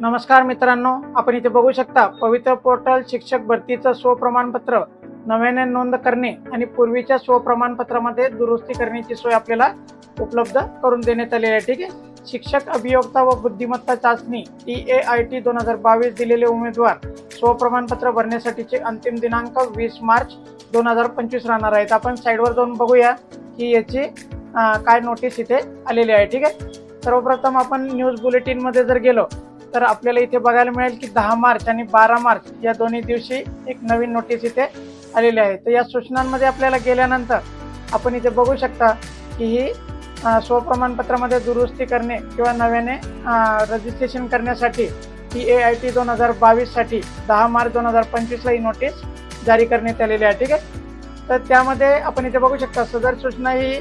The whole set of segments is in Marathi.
नमस्कार मित्रांनो, आपण इथे बघू शकता पवित्र पोर्टल शिक्षक भरतीचं स्वप्रमाणपत्र नव्याने नोंद करणे आणि पूर्वीच्या स्वप्रमाणपत्रामध्ये दुरुस्ती करण्याची सोय आपल्याला उपलब्ध करून देण्यात आली आहे। ठीक आहे, शिक्षक अभियोक्ता व बुद्धिमत्ता चाचणी TAIT 2022 दिलेले उमेदवार स्वप्रमाणपत्र भरण्यासाठीचे अंतिम दिनांक 20 मार्च 2025 राहणार आहेत। आपण साईडवर जाऊन बघूया की याची काय नोटीस इथे आलेली आहे। ठीक आहे, सर्वप्रथम आपण न्यूज बुलेटिन मध्ये जर गेलो तर आपल्याला इथे बघायला मिळेल की 10 मार्च आणि 12 मार्च या दोन्ही दिवशी एक नवीन नोटीस इथे आलेली आहे। तर या सूचनांमध्ये आपल्याला गेल्यानंतर आपण इथे बघू शकता की ही स्वप्रमाणपत्रामध्ये दुरुस्ती करणे किंवा नव्याने रजिस्ट्रेशन करण्यासाठी TAIT 2022 साठी 10 मार्च 2025 ला ही नोटीस जारी करण्यात आलेली आहे। ठीक आहे, तर त्यामध्ये आपण इथे बघू शकता सदर सूचना ही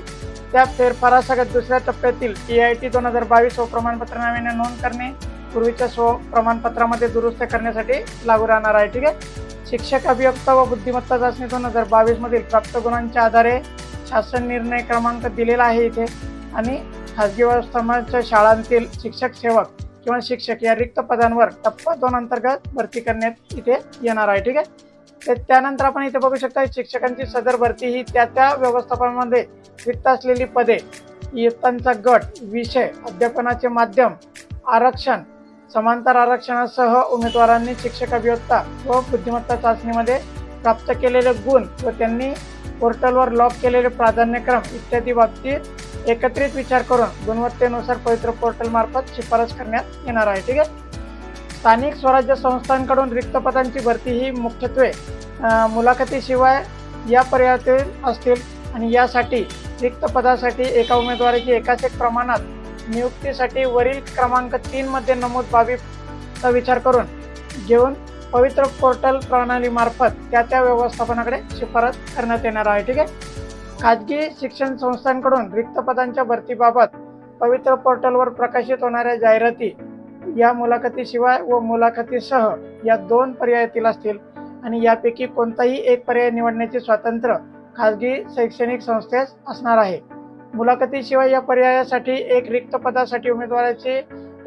त्या फेरफारासकट दुसऱ्या टप्प्यातील TAIT 2022 स्वप्रमाणपत्र नव्याने नोंद करणे पूर्वीच्या स्वप्रमाणपत्रामध्ये दुरुस्त करण्यासाठी लागू राहणार आहे। ठीक आहे, शिक्षक अभियोक्ता व बुद्धिमत्ता चाचणी 2022 मधील प्राप्त गुणांच्या आधारे शासन निर्णय क्रमांक दिलेला आहे इथे आणि खाजगी व्यवस्थापनाच्या शाळांतील शिक्षक सेवक किंवा शिक्षक या रिक्त पदांवर टप्पा 2 अंतर्गत भरती करण्यात इथे येणार आहे। ठीक आहे, तर त्यानंतर आपण इथे बघू शकता शिक्षकांची सदर भरती ही त्या व्यवस्थापनामध्ये रिक्त असलेली पदे, इयत्तांचा गट, विषय, अध्यापनाचे माध्यम, आरक्षण, समांतर आरक्षणासह उमेदवारांनी शिक्षक अभियोक्ता व बुद्धिमत्ता चाचणीमध्ये प्राप्त केलेले गुण व त्यांनी पोर्टलवर लॉग केलेले प्राधान्यक्रम इत्यादी बाबतीत एकत्रित विचार करून गुणवत्तेनुसार पवित्र पोर्टल मार्फत शिफारस करण्यात येणार आहे। ठीक आहे, स्थानिक स्वराज्य संस्थांकडून रिक्त पदांची भरती ही मुख्यत्वे मुलाखतीशिवाय या पर्यायातील असतील आणि यासाठी रिक्त पदासाठी एका उमेदवाराची एकाच एक प्रमाणात नियुक्तीसाठी वरील क्रमांक 3 मध्ये नमूद बाबीचा विचार करून घेऊन पवित्र पोर्टल प्रणालीमार्फत त्या व्यवस्थापनाकडे शिफारस करण्यात येणार आहे। ठीक आहे, खाजगी शिक्षण संस्थांकडून रिक्त पदांच्या भरतीबाबत पवित्र पोर्टलवर प्रकाशित होणाऱ्या जाहिराती या मुलाखतीशिवाय व मुलाखतीसह या 2 पर्यायातील असतील आणि यापैकी कोणताही एक पर्याय निवडण्याचे स्वातंत्र्य खाजगी शैक्षणिक संस्थेस असणार आहे। मुलाखतीशिवाय या पर्यायासाठी एक रिक्त पदासाठी उमेदवाराची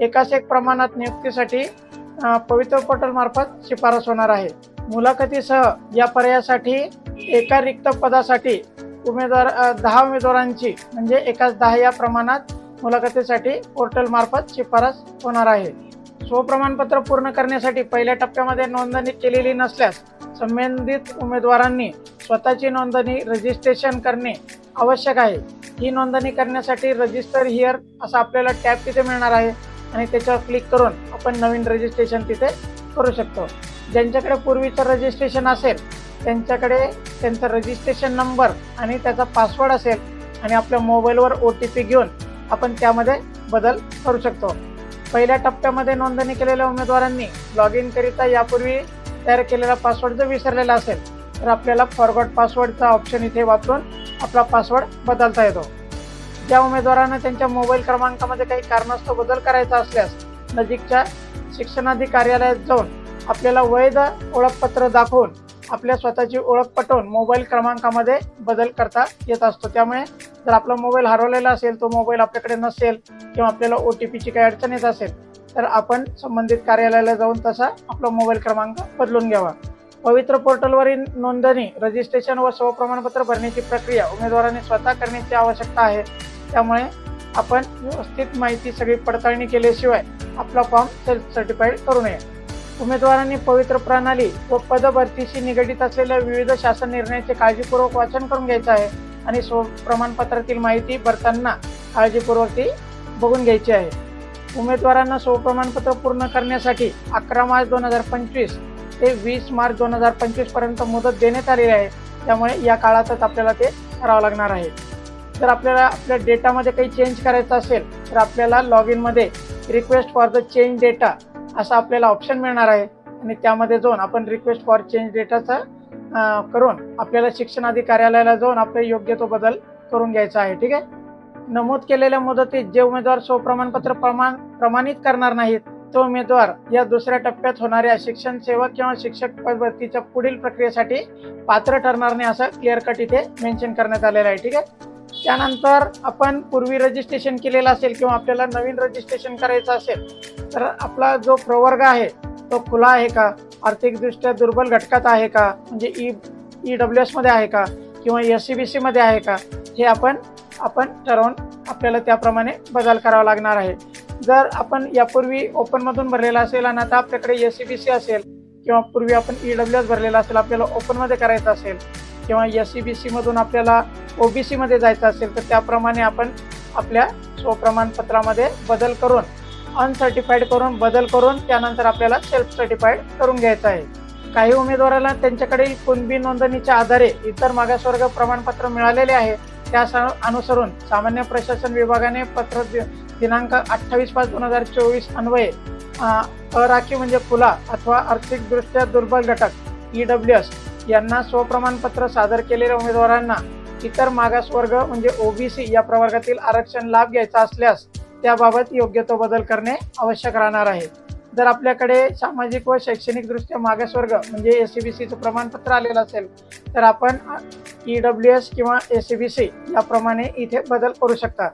एकाच एक प्रमाणात नियुक्तीसाठी पवित्र पोर्टल मार्फत शिफारस होणार आहे। मुलाखतीसह या पर्यायासाठी एका रिक्त पदासाठी 10 उमेदवारांची म्हणजे एकाच 10 या प्रमाणात मुलाखतीसाठी पोर्टल मार्फत शिफारस होणार आहे। स्वप्रमाणपत्र पूर्ण करण्यासाठी पहिल्या टप्प्यामध्ये नोंदणी केलेली नसल्यास संबंधित उमेदवारांनी स्वतःची नोंदणी रजिस्ट्रेशन करणे आवश्यक आहे। ही नोंदणी करण्यासाठी रजिस्टर हिअर असा आपल्याला टॅब तिथे मिळणार आहे आणि त्याच्यावर क्लिक करून आपण नवीन रजिस्ट्रेशन तिथे करू शकतो। ज्यांच्याकडे पूर्वीचं रजिस्ट्रेशन असेल त्यांच्याकडे त्यांचा रजिस्ट्रेशन नंबर आणि त्याचा पासवर्ड असेल आणि आपल्या मोबाईलवर OTP घेऊन आपण त्यामध्ये बदल करू शकतो। पहिल्या टप्प्यामध्ये नोंदणी केलेल्या उमेदवारांनी लॉग इन करिता यापूर्वी तयार केलेला पासवर्ड जर विसरलेला असेल तर आपल्याला फॉरगॉट पासवर्डचा ऑप्शन इथे वापरून आपला पासवर्ड बदलता येतो। ज्या उमेदवारांना त्यांच्या मोबाईल क्रमांकामध्ये काही कारणास्तव बदल करायचा असल्यास नजीकच्या शिक्षणाधिकारी कार्यालयात जाऊन आपल्याला वैध ओळखपत्र दाखवून आपल्या स्वतःची ओळख पटवून मोबाईल क्रमांकामध्ये बदल करता येत असतो। त्यामुळे जर आपला मोबाईल हरवलेला असेल, तो मोबाईल आपल्याकडे नसेल किंवा आपल्याला OTPची काही अडचण येत असेल तर आपण संबंधित कार्यालयाला जाऊन तसा आपला मोबाईल क्रमांक बदलून घ्यावा। पवित्र पोर्टलवरील नोंदणी, रजिस्ट्रेशन व स्वप्रमाणपत्र भरण्याची प्रक्रिया उमेदवारांनी स्वतः करण्याची आवश्यकता आहे। त्यामुळे आपण व्यवस्थित माहिती सगळी पडताळणी केल्याशिवाय आपला फॉर्म सेल्फ सर्टिफाईड करू नये। उमेदवारांनी पवित्र प्रणाली व पदभरतीशी निगडित असलेल्या विविध शासन निर्णयाचे काळजीपूर्वक वाचन करून घ्यायचे आहे आणि स्वप्रमाणपत्रातील माहिती भरताना काळजीपूर्वक ती बघून घ्यायची आहे। उमेदवारांना स्वप्रमाणपत्र पूर्ण करण्यासाठी 11 मार्च 2025 ते 20 मार्च 2025 पर्यंत मुदत देण्यात आलेली आहे। त्यामुळे या काळातच आपल्याला ते करावं लागणार आहे। जर आपल्याला आपल्या डेटामध्ये काही चेंज करायचं असेल तर आपल्याला लॉग इनमध्ये request for the change data असा आपल्याला ऑप्शन मिळणार आहे आणि त्यामध्ये जाऊन आपण रिक्वेस्ट फॉर चेंज डेटाचा करून आपल्याला शिक्षणाधिकारी कार्यालयाला जाऊन आपले योग्य तो बदल करून घ्यायचा आहे। ठीक आहे, नमूद केलेल्या मुदतीत जे उमेदवार स्वप्रमाणपत्र प्रमाणित करणार नाहीत तो उमेदवार या दुसऱ्या टप्प्यात होणाऱ्या शिक्षण सेवक किंवा शिक्षक पद भरतीच्या पुढील प्रक्रियेसाठी पात्र ठरणार नाही असं क्लिअर कट इथे मेन्शन करण्यात आलेलं आहे। ठीक आहे, त्यानंतर आपण पूर्वी रजिस्ट्रेशन केलेलं असेल किंवा आपल्याला नवीन रजिस्ट्रेशन करायचं असेल तर आपला जो प्रवर्ग आहे तो खुला आहे का, आर्थिकदृष्ट्या दुर्बल घटकात आहे का, म्हणजे EWS मध्ये आहे का किंवा SCBC मध्ये आहे का, हे आपण ठरवून आपल्याला त्याप्रमाणे बदल करावा लागणार आहे. जर आपण यापूर्वी ओपनमधून भरलेला असेल आणि आता आपल्याकडे SCBC असेल किंवा पूर्वी आपण EWS भरलेला असेल, आपल्याला ओपनमध्ये करायचं असेल किंवा SCBC मधून आपल्याला OBC मध्ये जायचं असेल तर त्याप्रमाणे आपण आपल्या स्वप्रमाणपत्रामध्ये बदल करून अनसर्टिफाईड करून बदल करून त्यानंतर आपल्याला सेल्फ सर्टिफाईड करून घ्यायचं आहे. काही उमेदवारांना त्यांच्याकडील कुणबी नोंदणीच्या आधारे इतर मागासवर्ग प्रमाणपत्र मिळालेले आहे. त्या अनुसरून सामान्य प्रशासन विभागाने पत्र दिनांक 28/5/2024 अन्वये अराखीव म्हणजे खुला अथवा आर्थिकदृष्ट्या दुर्बल घटक EWS यांना स्वप्रमाणपत्र सादर केलेल्या उमेदवारांना इतर मागासवर्ग म्हणजे OBC या प्रवर्गातील आरक्षण लाभ घ्यायचा असल्यास त्याबाबत योग्य तो बदल करणे आवश्यक राहणार आहे. जर आपल्याकडे सामाजिक व शैक्षणिकदृष्ट्या मागासवर्ग म्हणजे SCBCचं प्रमाणपत्र आलेलं असेल तर आपण EWS किंवा SCBC याप्रमाणे इथे बदल करू शकता.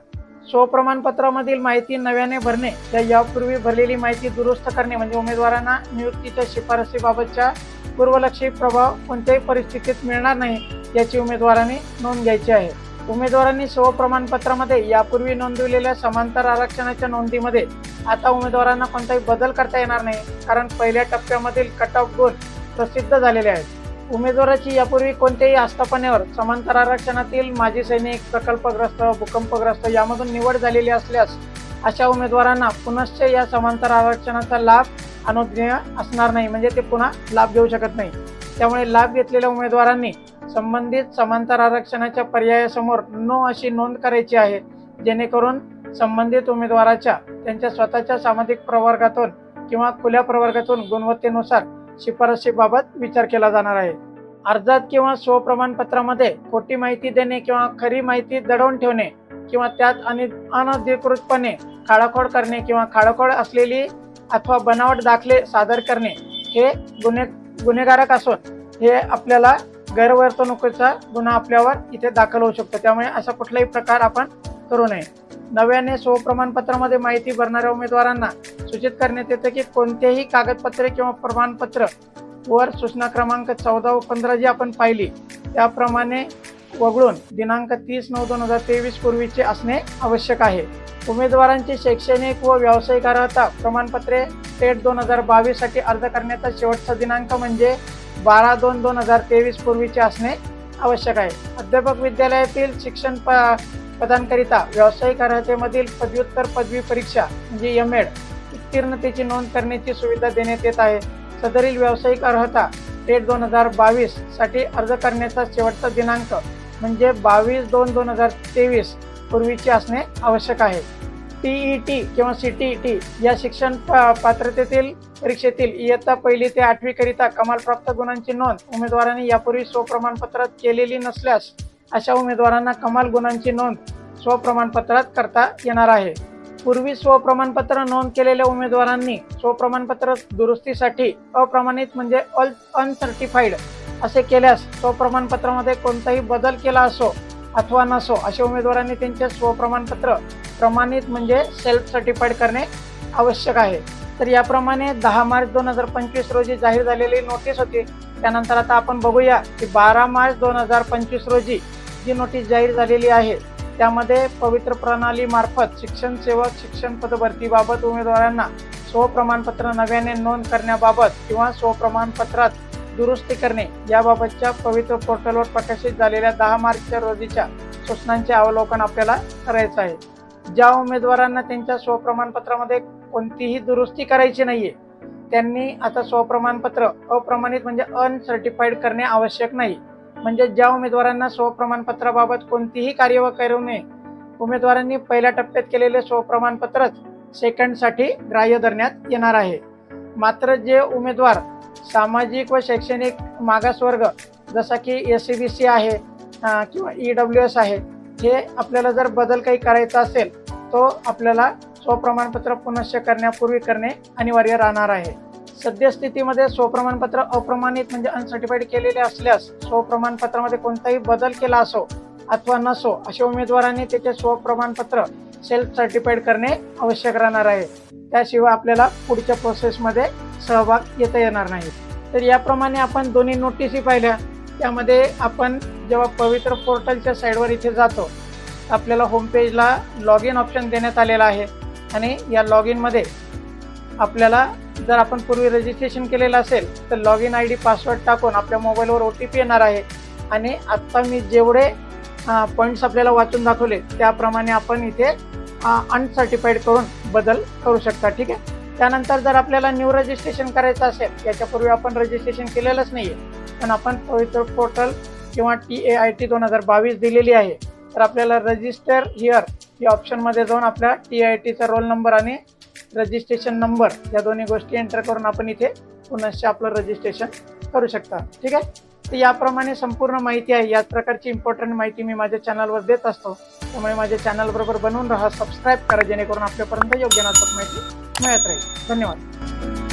स्वप्रमाणपत्रामधील माहिती नव्याने भरणे, यापूर्वी भरलेली माहिती दुरुस्त करणे म्हणजे उमेदवारांना नियुक्तीच्या शिफारसीबाबतच्या पूर्वलक्षी प्रभाव कोणत्याही परिस्थितीत मिळणार नाही याची उमेदवारांनी नोंद घ्यायची आहे. उमेदवारांनी स्वप्रमाणपत्रामध्ये यापूर्वी नोंदवलेल्या समांतर आरक्षणाच्या नोंदीमध्ये आता उमेदवारांना कोणताही बदल करता येणार नाही, कारण पहिल्या टप्प्यामधील कट ऑफ गुण प्रसिद्ध झालेले आहेत. उमेदवाराची यापूर्वी कोणत्याही आस्थापनेवर समांतर आरक्षणातील माजी सैनिक, प्रकल्पग्रस्त, भूकंपग्रस्त यामधून निवड झालेली असल्यास अशा उमेदवारांना पुनश्च या समांतर आरक्षणाचा लाभ अनुज्ञेय असणार नाही, म्हणजे ते पुन्हा लाभ घेऊ शकत नाही. त्यामुळे लाभ घेतलेल्या उमेदवारांनी संबंधित समांतर आरक्षणाच्या पर्यायासमोर नो अशी नोंद करायची आहे, जेणेकरून संबंधित उमेदवाराच्या त्यांच्या स्वतःच्या सामाजिक प्रवर्गातून किंवा खुल्या प्रवर्गातून गुणवत्तेनुसार शिफारसीबाबत विचार केला जाणार आहे. अर्जात किंवा स्वप्रमाणपत्रामध्ये खोटी माहिती देणे किंवा खरी माहिती दडवून ठेवणे किंवा त्यात अनधिकृतपणे खाडाखोड करणे किंवा खाडाखोड असलेली अथवा बनावट दाखले सादर करणे हे गुन्हेगारक असून हे आपल्याला गैरवर्तणुकीचा गुन्हा आपल्यावर इथे दाखल होऊ शकतो. त्यामुळे असा कुठलाही प्रकार आपण करू नये. नव्याने स्वप्रमाणपत्रामध्ये माहिती भरणाऱ्या उमेदवारांना सूचित करण्यात येते की कोणतेही कागदपत्रे किंवा प्रमाणपत्र वर सूचना क्रमांक 14 व 15 जी आपण पाहिली त्याप्रमाणे वगळून दिनांक 30/9/2023 पूर्वीचे असणे आवश्यक आहे. उमेदवारांची शैक्षणिक व व्यावसायिक अर्हता प्रमाणपत्रे टेट 2022 साठी अर्ज करण्याचा शेवटचा दिनांक म्हणजे 12/2/2023 पूर्वीचे असणे आवश्यक आहे. अध्यापक विद्यालयातील शिक्षण पदांकरिता व्यावसायिक अर्हतेमधील पदव्युत्तर पदवी परीक्षा म्हणजे MED उत्तीर्णतेची नोंद करण्याची सुविधा देण्यात येत आहे. सदरील व्यावसायिक अर्हता टेट 2022 साठी अर्ज करण्याचा शेवटचा दिनांक म्हणजे 22/2/2023 पूर्वीचे असणे आवश्यक आहे. TET किंवा CTET या शिक्षण पात्रतेतील परीक्षेतील इयत्ता 1ली ते 8वी करिता कमाल प्राप्त गुणांची नोंद उमेदवारांनी यापूर्वी स्वप्रमाणपत्रात केलेली नसल्यास अशा उमेदवारांना कमाल गुणांची नोंद स्वप्रमाणपत्रात करता येणार आहे. पूर्वी स्वप्रमाणपत्र नोंद केलेल्या उमेदवारांनी स्वप्रमाणपत्र दुरुस्तीसाठी अप्रमाणित म्हणजे अनसर्टिफाईड असे केल्यास स्वप्रमाणपत्रामध्ये कोणताही बदल केला असो अथवा नसो अशा उमेदवारांनी त्यांचे स्वप्रमाणपत्र प्रमाणित म्हणजे सेल्फ सर्टिफाईड करणे आवश्यक आहे. तर याप्रमाणे 10 मार्च 2025 रोजी जाहीर झालेली नोटीस होती. त्यानंतर आता आपण बघूया की 12 मार्च 2025 रोजी जी नोटीस जाहीर झालेली आहे त्यामध्ये पवित्र प्रणाली मार्फत शिक्षण सेवक शिक्षण पदभरतीबाबत उमेदवारांना स्वप्रमाणपत्र नव्याने नोंद करण्याबाबत किंवा स्वप्रमाणपत्रात दुरुस्ती करणे याबाबतच्या पवित्र पोर्टलवर प्रकाशित झालेल्या 10 मार्चच्या रोजीच्या सूचनांचे अवलोकन आपल्याला करायचं आहे. ज्या उमेदवारांना त्यांच्या स्वप्रमाणपत्रामध्ये कोणतीही दुरुस्ती करायची नाहीये त्यांनी आता स्वप्रमाणपत्र अप्रमाणित म्हणजे अनसर्टिफाईड करणे आवश्यक नाही. म्हणजे ज्या उमेदवारांना स्वप्रमाणपत्राबाबत कोणतीही कार्यवाही करू नये उमेदवारांनी पहिल्या टप्प्यात केलेले स्वप्रमाणपत्रच सेकंडसाठी ग्राह्य धरण्यात येणार आहे. मात्र जे उमेदवार सामाजिक व शैक्षणिक मागासवर्ग जसा की SCBC आहे किंवा EWS आहे हे आपल्याला जर बदल काही करायचा असेल तो आपल्याला स्वप्रमाणपत्र पुनश्च करण्यापूर्वी करणे अनिवार्य राहणार आहे. सद्यस्थितीमध्ये स्वप्रमाणपत्र अप्रमाणित म्हणजे अनसर्टिफाईड केलेले असल्यास स्वप्रमाणपत्रामध्ये कोणताही बदल केला असो अथवा नसो अशा उमेदवारांनी त्याचे स्वप्रमाणपत्र सेल्फ सर्टिफाईड करणे आवश्यक राहणार आहे. त्याशिवाय आपल्याला पुढच्या प्रोसेसमध्ये सहभाग घेता येणार नाही. तर याप्रमाणे आपण दोन्ही नोटीसी पाहिल्या. त्यामध्ये आपण जेव्हा पवित्र पोर्टलच्या साईडवर इथे जातो आपल्याला होम पेजला लॉग इन ऑप्शन देण्यात आलेला आहे आणि या लॉग इनमध्ये आपल्याला जर आपण पूर्वी रजिस्ट्रेशन केलेलं असेल तर लॉग इन ID पासवर्ड टाकून आपल्या मोबाईलवर OTP येणार आहे आणि आत्ता मी जेवढे पॉईंट्स आपल्याला वाचून दाखवले त्याप्रमाणे आपण इथे अनसर्टिफाईड करून बदल करू शकता. ठीक आहे. त्यानंतर जर आपल्याला न्यू रजिस्ट्रेशन करायचं असेल, याच्यापूर्वी आपण रजिस्ट्रेशन केलेलंच नाही आहे पण आपण पवित्र पोर्टल किंवा TAIT 2022 दिलेली आहे, तर आपल्याला रजिस्टर हिअर या ऑप्शनमध्ये जाऊन आपल्या TAITचा रोल नंबर आणि रजिस्ट्रेशन नंबर या दोन्ही गोष्टी एंटर करून आपण इथे पुनश्च आपलं रजिस्ट्रेशन करू शकता. ठीक आहे. तर याप्रमाणे संपूर्ण माहिती आहे. याच प्रकारची इम्पॉर्टंट माहिती मी माझ्या चॅनलवर देत असतो. त्यामुळे माझ्या चॅनलबरोबर बनवून राहा, सबस्क्राईब करा जेणेकरून आपल्यापर्यंत योग्य नाचक माहिती मिळत राहील. धन्यवाद.